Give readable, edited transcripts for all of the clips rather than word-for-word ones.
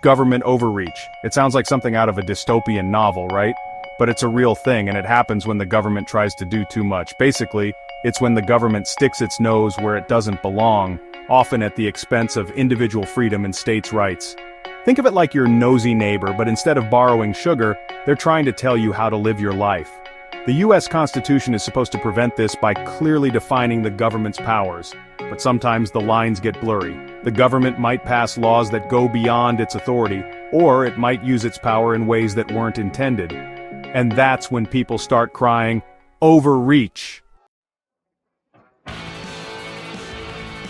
Government overreach. It sounds like something out of a dystopian novel, right? But it's a real thing, and it happens when the government tries to do too much. Basically, it's when the government sticks its nose where it doesn't belong, often at the expense of individual freedom and states' rights. Think of it like your nosy neighbor, but instead of borrowing sugar, they're trying to tell you how to live your life. The US Constitution is supposed to prevent this by clearly defining the government's powers. But sometimes the lines get blurry. The government might pass laws that go beyond its authority, or it might use its power in ways that weren't intended. And that's when people start crying, overreach.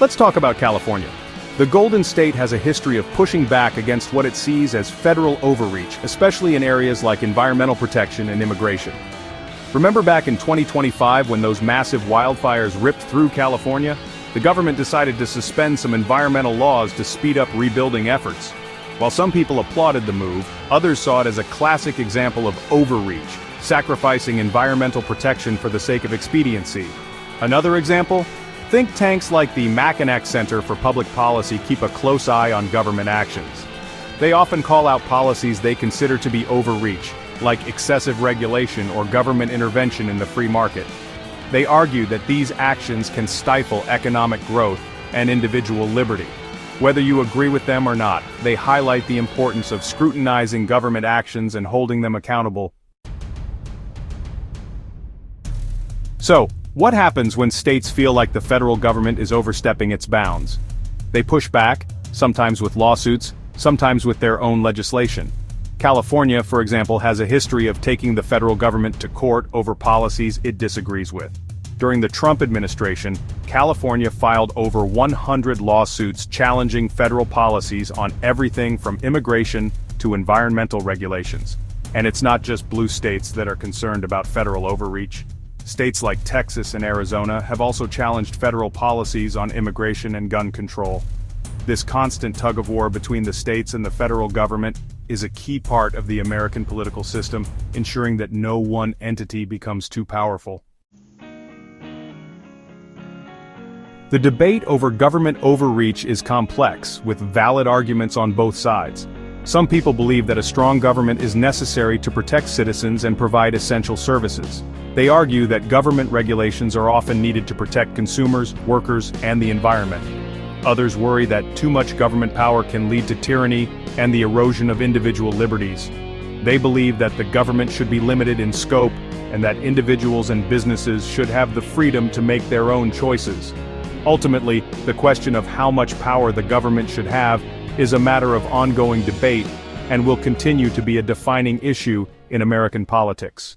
Let's talk about California. The Golden State has a history of pushing back against what it sees as federal overreach, especially in areas like environmental protection and immigration. Remember back in 2025 when those massive wildfires ripped through California? The government decided to suspend some environmental laws to speed up rebuilding efforts. While some people applauded the move, others saw it as a classic example of overreach, sacrificing environmental protection for the sake of expediency. Another example? Think tanks like the Mackinac Center for Public Policy keep a close eye on government actions. They often call out policies they consider to be overreach, like excessive regulation or government intervention in the free market. They argue that these actions can stifle economic growth and individual liberty. Whether you agree with them or not, they highlight the importance of scrutinizing government actions and holding them accountable. So, what happens when states feel like the federal government is overstepping its bounds? They push back, sometimes with lawsuits, sometimes with their own legislation. California, for example, has a history of taking the federal government to court over policies it disagrees with. During the Trump administration, California filed over 100 lawsuits challenging federal policies on everything from immigration to environmental regulations. And it's not just blue states that are concerned about federal overreach. States like Texas and Arizona have also challenged federal policies on immigration and gun control. This constant tug-of-war between the states and the federal government is a key part of the American political system, ensuring that no one entity becomes too powerful. The debate over government overreach is complex, with valid arguments on both sides. Some people believe that a strong government is necessary to protect citizens and provide essential services. They argue that government regulations are often needed to protect consumers, workers, and the environment. Others worry that too much government power can lead to tyranny and the erosion of individual liberties. They believe that the government should be limited in scope and that individuals and businesses should have the freedom to make their own choices. Ultimately, the question of how much power the government should have is a matter of ongoing debate and will continue to be a defining issue in American politics.